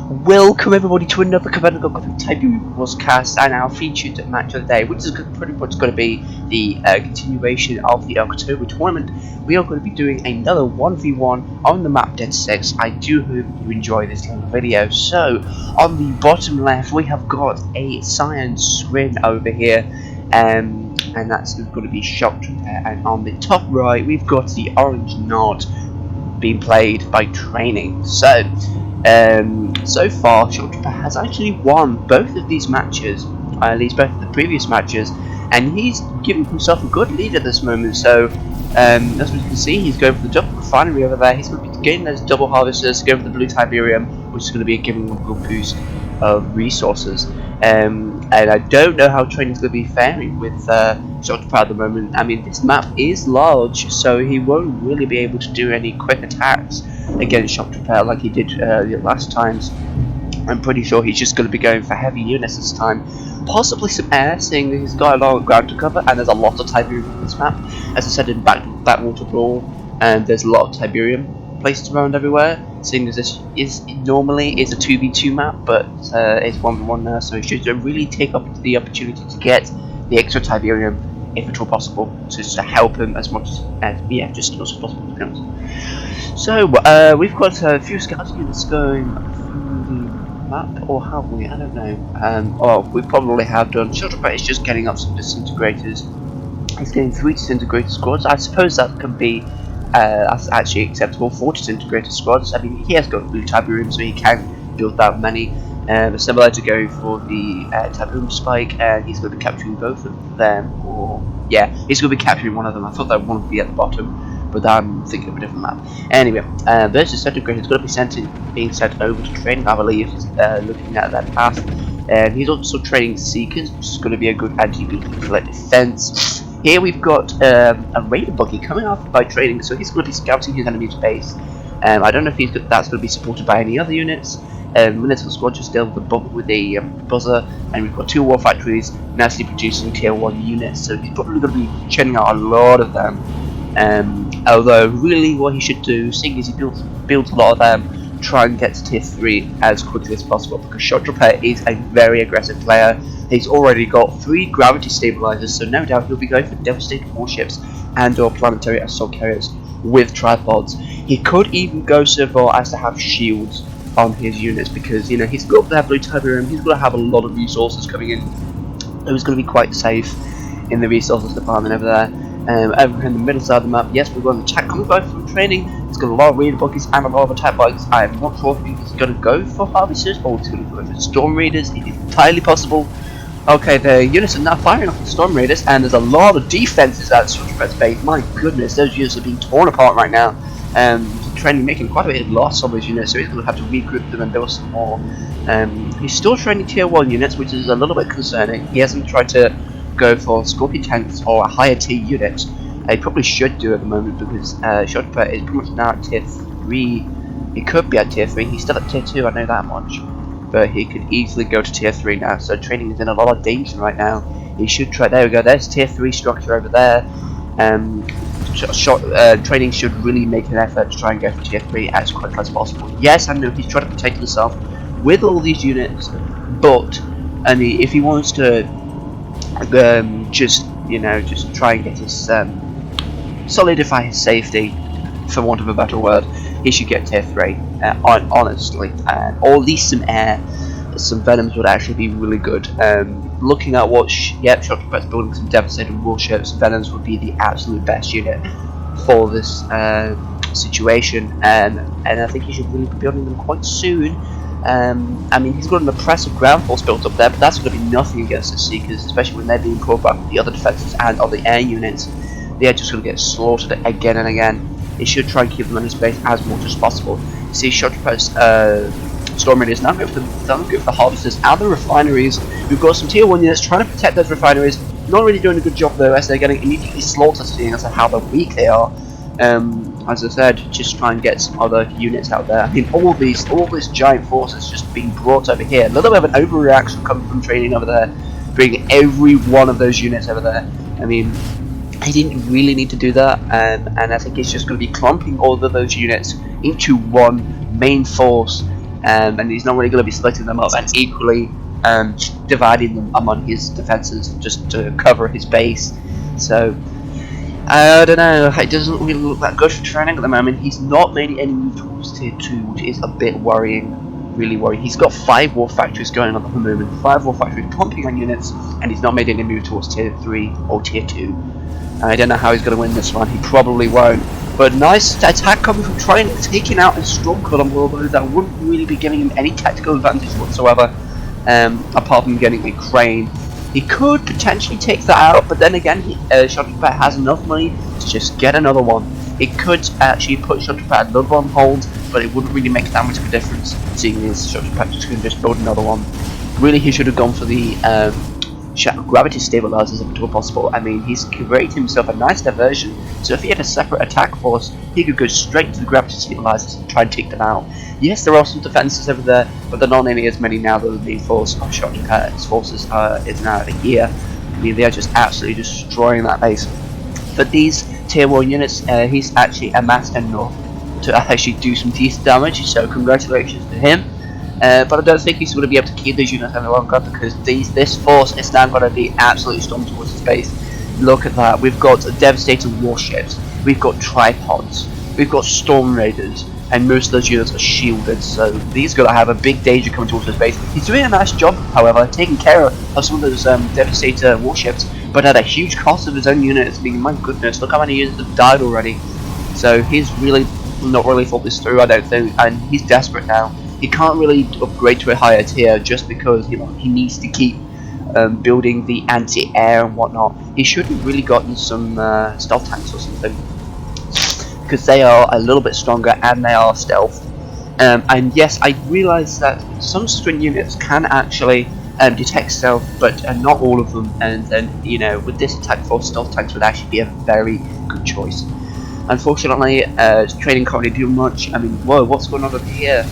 Welcome everybody to another Tiberium cast and our featured match of the day, which is pretty much going to be the continuation of the October tournament. We are going to be doing another 1v1 on the map Dead 6. I do hope you enjoy this little video. So, on the bottom left we have got a Cyan Scrin over here, and that's going to be Shocktrepet, and on the top right we've got the orange nod being played by Training. So far, Shocktrepet has actually won both of these matches, at least both of the previous matches, and he's giving himself a good lead at this moment. So, as we can see, he's going for the double refinery over there. He's going to be getting those double harvesters, going for the blue Tiberium, which is going to be giving him a good boost of resources. And I don't know how Training's going to be faring with Shocktrepet at the moment. I mean, this map is large, so he won't really be able to do any quick attacks against Shocktrepet like he did the last times. I'm pretty sure he's just going to be going for heavy units this time. Possibly some air, seeing that he's got a lot of ground to cover, and there's a lot of Tiberium on this map. As I said in Backwater Brawl, and there's a lot of Tiberium placed around everywhere, seeing as this normally is a 2v2 map, but it's 1v1 now, so he should really take up the opportunity to get the extra Tiberium, if at all possible, to help him as much as just as much as possible, to be honest. So we've got a few scouting units going through the map, or have we? I don't know. Well, we probably have done. Shocktrepet is just getting up some disintegrators. He's getting 3 disintegrator squads. I suppose that can be that's actually acceptable for disintegrator squads. I mean, he has got blue Tiberium, so he can build that many. Similar to going for the Tiberium spike, and he's going to be capturing both of them, or yeah, he's going to be capturing one of them. I thought that one would be at the bottom, but I'm thinking of a different map. Anyway, those disintegrators going to be being sent over to Training, I believe, looking at that path. And he's also training Seekers, which is going to be a good anti-BT defense. Here we've got a Raider buggy coming off by Training, so he's going to be scouting his enemy's base. I don't know if that's going to be supported by any other units. Military squad just dealt with the buzzer, and we've got 2 war factories nicely producing tier 1 units, so he's probably going to be churning out a lot of them. Although really what he should do, seeing as he builds a lot of them, try and get to tier 3 as quickly as possible, because Shocktrepet is a very aggressive player. He's already got 3 gravity stabilizers, so no doubt he'll be going for devastating warships and or planetary assault carriers with tripods. He could even go so far as to have shields on his units, because you know he's got that blue Tiberium. He's going to have a lot of resources coming in, so he's going to be quite safe in the resources department over there. Over in the middle side of the map, yes, we're going to attack coming back from Training. He's got a lot of Raider buggies and a lot of attack bikes. I'm not sure if he's going to go for harvesters or he's going to go for storm raiders. It is entirely possible. Okay, the units are now firing off the storm raiders, and there's a lot of defenses at Shocktrepet's base. My goodness, those units are being torn apart right now. Training making quite a bit of loss on those units, so he's going to have to regroup them and build some more. He's still training tier 1 units, which is a little bit concerning. He hasn't tried to go for Scorpion tanks or a higher tier unit. He probably should do at the moment, because Shocktrepet is pretty much now at tier 3. He could be at tier 3, he's still at tier 2, I know that much. But he could easily go to tier 3 now, so Training is in a lot of danger right now. He should try, there we go, there's tier 3 structure over there. Training should really make an effort to try and go for tier 3 as quickly as possible. Yes, I know he's trying to protect himself with all these units, but I mean, if he wants to just try and get his solidify his safety, for want of a better word, he should get tier 3, honestly, or at least some air. Some venoms would actually be really good. Looking at what Shocktrepet's building some devastating warships, venoms would be the absolute best unit for this situation, and I think he should really be building them quite soon. I mean, he's got an impressive ground force built up there, but that's going to be nothing against the Seekers, especially when they're being caught back with the other defenses and other air units. They're just going to get slaughtered again and again. He should try and keep them in his base as much as possible. You see, Shocktrepet's storm raiders now go for the harvesters and the refineries. We've got some tier 1 units trying to protect those refineries. Not really doing a good job though, as they're getting immediately slaughtered, seeing as how weak they are. As I said, just try and get some other units out there. I mean, all these giant forces just being brought over here. A little bit of an overreaction coming from Training over there, bringing every one of those units over there. I mean, he didn't really need to do that, and I think it's just going to be clumping all of those units into one main force and he's not really going to be splitting them up and equally dividing them among his defenses just to cover his base. So I don't know, it doesn't really look that good for training at the moment. He's not made any move towards tier 2, which is a bit worrying, really worrying. He's got 5 war factories going on at the moment, 5 war factories pumping on units, and he's not made any move towards tier 3 or tier 2. I don't know how he's going to win this one, he probably won't. But nice attack coming from trying taking out a strong column, although that wouldn't really be giving him any tactical advantage whatsoever, apart from getting a crane. He could potentially take that out, but then again, Shocktrepet has enough money to just get another one. It could actually put Shocktrepet another one on hold, but it wouldn't really make that much of a difference, seeing as Shocktrepet just can just build another one. Really, he should have gone for the gravity stabilizers if it were possible. I mean, he's created himself a nice diversion, so if he had a separate attack force, he could go straight to the gravity stabilizers and try and take them out. Yes, there are some defenses over there, but they're not nearly as many now that the main force of Shocktrepet's forces is now here. I mean, they are just absolutely destroying that base. But these tier 1 units, he's actually amassed enough to actually do some decent damage, so congratulations to him. But I don't think he's going to be able to keep these units any longer, because this force is now going to be absolutely stormed towards his base. Look at that, we've got devastating warships, we've got tripods, we've got storm raiders, and most of those units are shielded, so he's going to have a big danger coming towards his base. He's doing a nice job, however, taking care of some of those devastator warships, but at a huge cost of his own units. I mean, my goodness, look how many units have died already. So he's really not really thought this through, I don't think, and he's desperate now. He can't really upgrade to a higher tier just because, you know, he needs to keep building the anti-air and whatnot. He should have really gotten some stealth tanks or something, because they are a little bit stronger and they are stealth. And yes, I realise that some Scrin units can actually detect stealth, but not all of them. And then, you know, with this attack force, stealth tanks would actually be a very good choice. Unfortunately, training can't really do much. I mean, whoa, what's going on over here?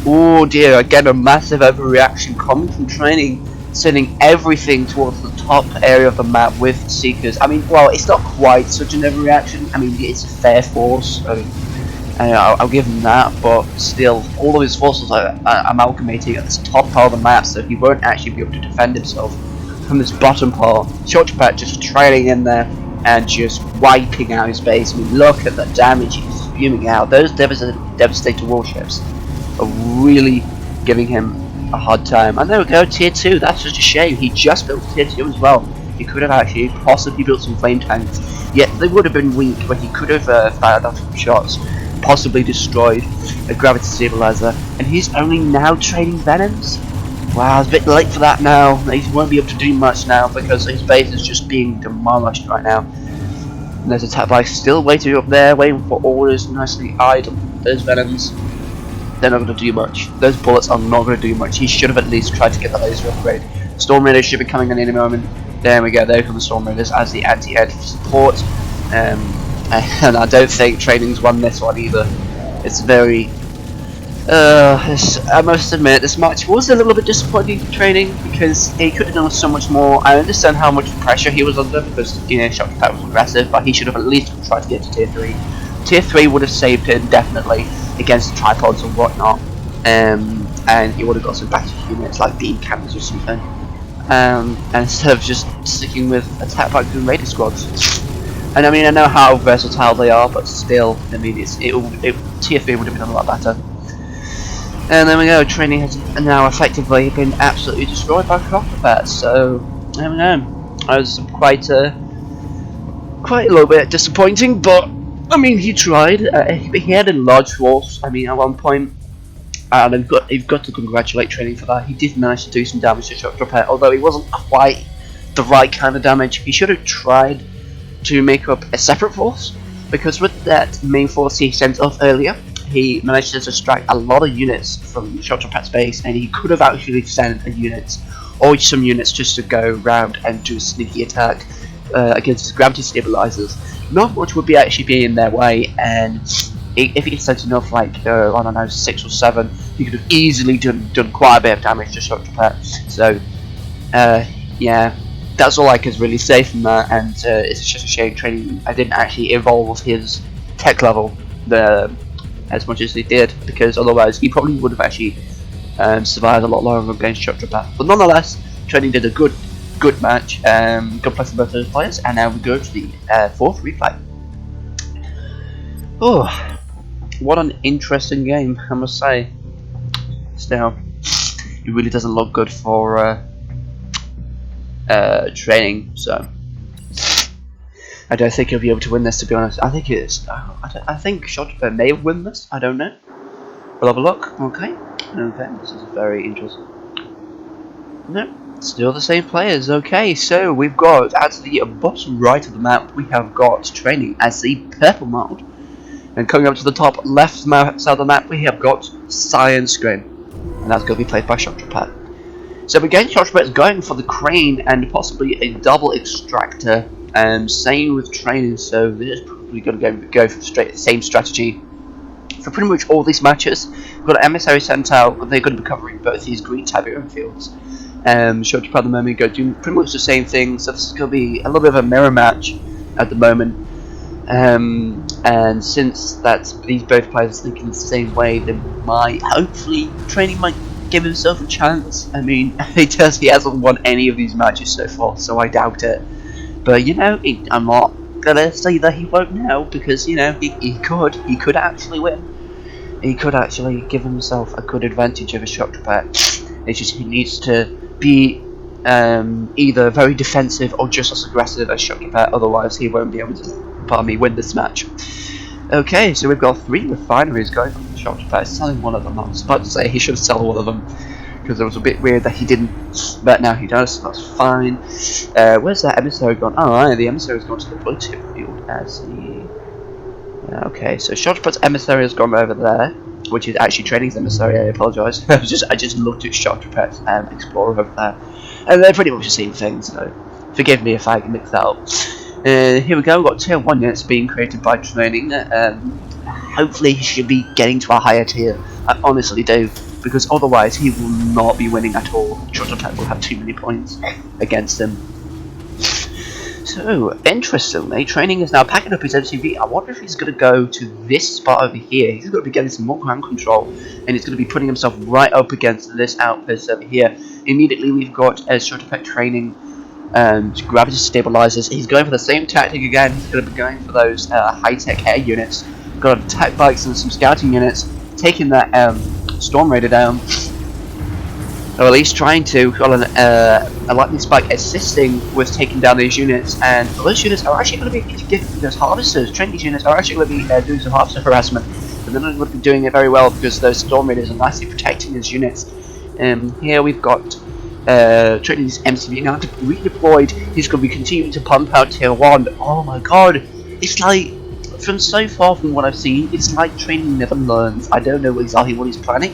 Oh dear, again a massive overreaction coming from training, sending everything towards the top area of the map with Seekers. I mean, well, it's not quite such an overreaction. I mean, it's a fair force, I'll give him that, but still, all of his forces are amalgamating at this top part of the map, so he won't actually be able to defend himself from this bottom part. Shocktrepet just trailing in there and just wiping out his base. I mean, look at the damage he's spewing out. Those devastator warships are really giving him a hard time. And there we go, tier 2, that's just a shame. He just built tier 2 as well. He could have actually possibly built some flame tanks, yet they would have been weak, but he could have fired off some shots, possibly destroyed a gravity stabilizer, and he's only now trading venoms? Wow, it's a bit late for that now. He won't be able to do much now because his base is just being demolished right now. And there's a attack bike still waiting up there, waiting for orders, nicely eyed those venoms. They're not going to do much. Those bullets are not going to do much. He should have at least tried to get the laser upgrade. Storm Raiders should be coming in any moment. There we go, there come the Storm Raiders as the anti-air support. And I don't think training's won this one either. It's very... I must admit, this match was a little bit disappointing for training because he could have done so much more. I understand how much pressure he was under because, you know, Shocktrepet was aggressive, but he should have at least tried to get to tier 3. Tier 3 would have saved him, definitely, against the tripods and whatnot. And he would have got some better units like beam cannons or something. And instead of just sticking with attack bikes and raider squads. And I mean, I know how versatile they are, but still, I mean, tier 3 would have been a lot better. And there we go, training has now effectively been absolutely destroyed by Shocktrepet, so there we go. I was quite a little bit disappointing, but I mean, he tried. He had a large force, I mean, at one point, and you've got to congratulate training for that. He did manage to do some damage to Shocktrepet, although it wasn't quite the right kind of damage. He should have tried to make up a separate force, because with that main force he sent off earlier, he managed to distract a lot of units from Shocktrepet's base, and he could have actually sent a unit or some units just to go around and do a sneaky attack against his gravity stabilizers. Not much would actually be in their way, and if he sent enough, like I don't know, 6 or 7, he could have easily done quite a bit of damage to Shocktrepet. So yeah, that's all I can really say from that, and it's just a shame training I didn't actually evolve his tech level. as much as he did, because otherwise he probably would have actually survived a lot longer against Shocktrepet. But nonetheless, Training did a good match, good play for both those players, and now we go to the fourth replay. Oh, what an interesting game, I must say. Still, it really doesn't look good for Training, so I don't think he'll be able to win this, to be honest. I think I think Shocktrepet may win this, I don't know. We'll have a look. Okay, this is very interesting. No, still the same players. Okay, so we've got at the bottom right of the map, we have got Training as the purple mode. And coming up to the top left side of the map, we have got Scrin, and that's going to be played by Shocktrepet. So again, Shocktrepet is going for the crane and possibly a double extractor, and same with Training. So they're just probably going to go for the same strategy for pretty much all these matches. We've got an emissary sent out. They're going to be covering both these green Tiberium fields. Shocktrepet at the moment go doing pretty much the same thing. So this is going to be a little bit of a mirror match at the moment. And since these both players are thinking the same way, then hopefully Training might give himself a chance. I mean, he hasn't won any of these matches so far, so I doubt it. But you know, I'm not gonna say that he won't now, because you know he could actually win. He could actually give himself a good advantage over Shocktrepet. It's just he needs to be either very defensive or just as aggressive as Shocktrepet, otherwise he won't be able to, win this match. Okay, so we've got 3 refineries going on Shocktrepet, selling one of them. I was about to say he should sell one of them, because it was a bit weird that he didn't, but now he does, so that's fine. Where's that emissary gone? Oh, the emissary's gone to the blue tip field as the... Okay, so Shocktrepet's emissary has gone over there, which is actually Training's emissary. I apologise. I just looked at Shocktrepet's explorer over there, and they're pretty much the same thing. So forgive me if I mix that up. Here we go. We've got tier 1 units being created by Training. Hopefully, he should be getting to a higher tier. I honestly do, because otherwise he will not be winning at all. Shocktrepet will have too many points against him. So, interestingly, Training is now packing up his MCV. I wonder if he's going to go to this spot over here. He's going to be getting some more ground control, and he's going to be putting himself right up against this outpost over here. Immediately, we've got Shocktrepet Training to grab his stabilizers. He's going for the same tactic again. He's going to be going for those high-tech air units. Got attack bikes and some scouting units, taking that Storm Raider down. Or at least trying to, a lightning spike assisting with taking down these units, and those units are actually going to be getting those harvesters. Training's units are actually going to be doing some harvester harassment, but they're not going to be doing it very well because those Storm Raiders are nicely protecting his units. Here we've got Training's MCV now redeployed. He's going to be continuing to pump out tier 1. Oh my god, it's like, from so far from what I've seen, it's like Training never learns. I don't know exactly what he's planning,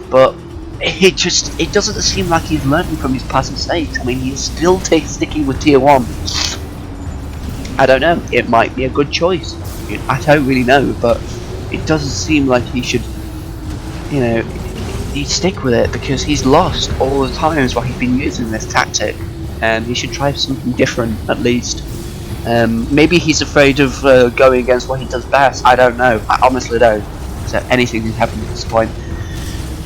but it doesn't seem like he's learning from his past mistakes. I mean, he's still sticking with tier 1. I don't know, it might be a good choice. I don't really know, but it doesn't seem like he should, you know, he'd stick with it, because he's lost all the times while he's been using this tactic, and he should try something different at least. Maybe he's afraid of going against what he does best. I don't know. I honestly don't. So anything can happen at this point.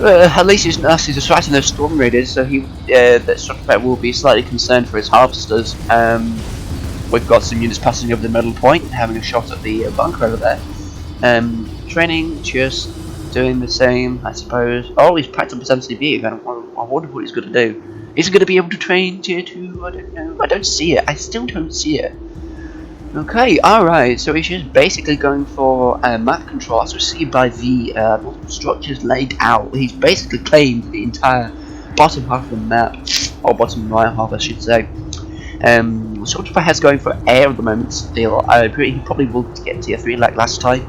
At least he's distracting those Storm Raiders, so that Shocktrepet will be slightly concerned for his harvesters. We've got some units passing over the middle point, having a shot at the bunker over there. Training just doing the same, I suppose. Oh, he's packed up his MCV again. I wonder what he's going to do. Is he going to be able to train tier 2? I don't know. I don't see it. I still don't see it. Okay, alright, so he's just basically going for map control as we see by the structures laid out. He's basically claimed the entire bottom half of the map, or bottom right half I should say. Shocktrepet has going for air at the moment still. He probably will get tier 3 like last time,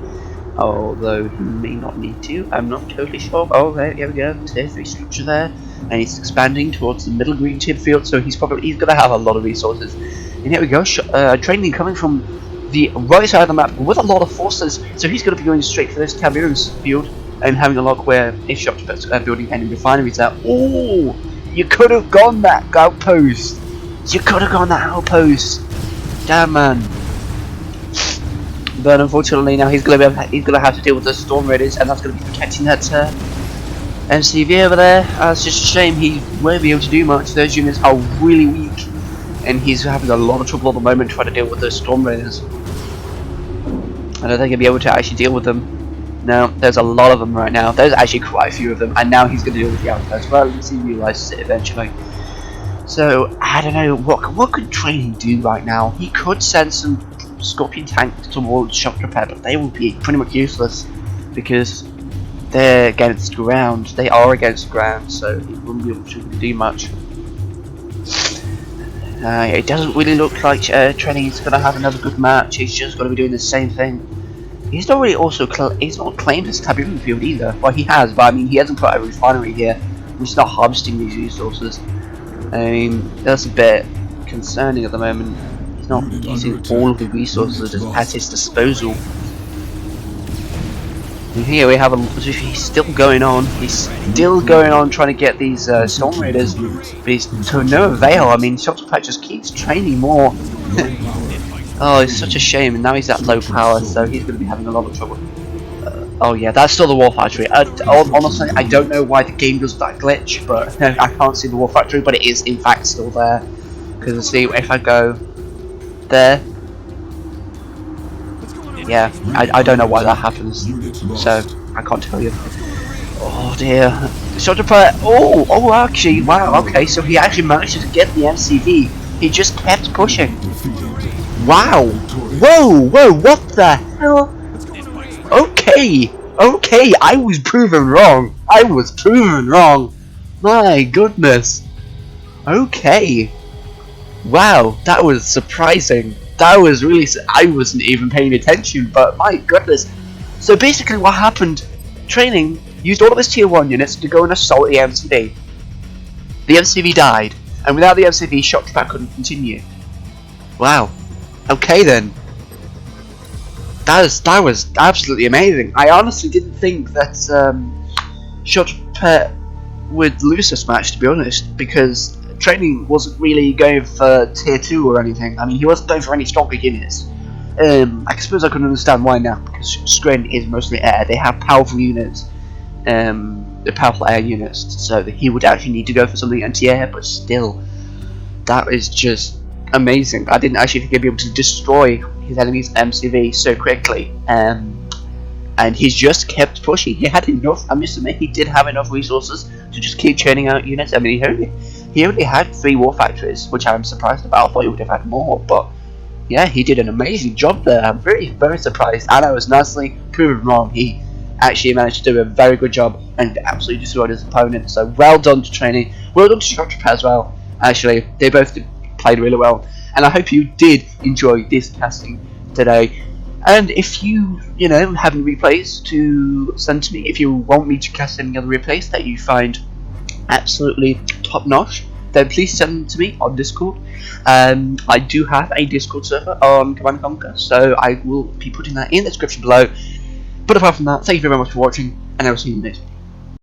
although he may not need to. I'm not totally sure. Oh, here we go, tier 3 structure there, and he's expanding towards the middle green tip field, so he's going to have a lot of resources. And here we go, Training coming from the right side of the map with a lot of forces, so he's going to be going straight for this Tiberium field and having a look where if Shocktrepet's building any refineries out. Oh, you could have gone that outpost. You could have gone that outpost. Damn, man. But unfortunately now he's gonna have to deal with the Storm Raiders, and that's gonna be protecting that MCV over there. It's just a shame he won't be able to do much. Those units are really weak, and he's having a lot of trouble at the moment trying to deal with those Storm Raiders. I don't think he'll be able to actually deal with them. No, there's a lot of them right now. There's actually quite a few of them, and now he's going to deal with the outpost. Well, at least he realises it eventually. So, I don't know, what could training do right now? He could send some Scorpion tanks towards Shocktrepet, but they will be pretty much useless, because they're against ground. They are against ground, so he wouldn't be able to do much. It doesn't really look like training is going to have another good match. He's just going to be doing the same thing. He's not really he's not claimed his Tiberium field either. Well, he has, but I mean, he hasn't put a refinery here, which is not harvesting these resources. I mean, that's a bit concerning at the moment. He's not using all of the resources at his disposal. And here we have he's still going on. He's still going on trying to get these Storm Raiders, but he's to no avail. I mean, Shocktrepet just keeps training more. Oh, it's such a shame, and now he's at low power, so he's going to be having a lot of trouble. Oh yeah, that's still the War Factory. Honestly, I don't know why the game does that glitch, but I can't see the War Factory, but it is in fact still there. Because see, if I go there, yeah, I don't know why that happens, so I can't tell you. Oh dear, Shocktrepet. Oh, actually, wow. Okay, so he actually managed to get the MCV. He just kept pushing. Wow! Whoa! What the hell? Okay! I was proven wrong! My goodness! Okay! Wow, that was surprising. That was really... I wasn't even paying attention, but my goodness! So basically what happened, training used all of his tier 1 units to go and assault the MCV. The MCV died, and without the MCV, Shocktrepet couldn't continue. Wow. Okay then. That was absolutely amazing. I honestly didn't think that Shocktrepet would lose this match, to be honest, because training wasn't really going for tier 2 or anything. I mean, he wasn't going for any stronger units. I suppose I can understand why now, because Scrin is mostly air. They have powerful units, the powerful air units, so that he would actually need to go for something anti-air, but still, that is just amazing. I didn't actually think he'd be able to destroy his enemy's MCV so quickly, and he's just kept pushing. He had enough. I must admit, he did have enough resources to just keep churning out units. I mean, he only had 3 war factories, which I'm surprised about. I thought he would have had more, but yeah, he did an amazing job there. I'm very surprised, and I was nicely proven wrong. He actually managed to do a very good job and absolutely destroyed his opponent. So well done to training. Well done to Shocktrepet as well. Actually, they both played really well, and I hope you did enjoy this casting today. And if you have any replays to send to me, if you want me to cast any other replays that you find absolutely top notch, then please send them to me on Discord. I do have a Discord server on Command & Conquer, so I will be putting that in the description below. But apart from that, thank you very much for watching, and I will see you in the next video.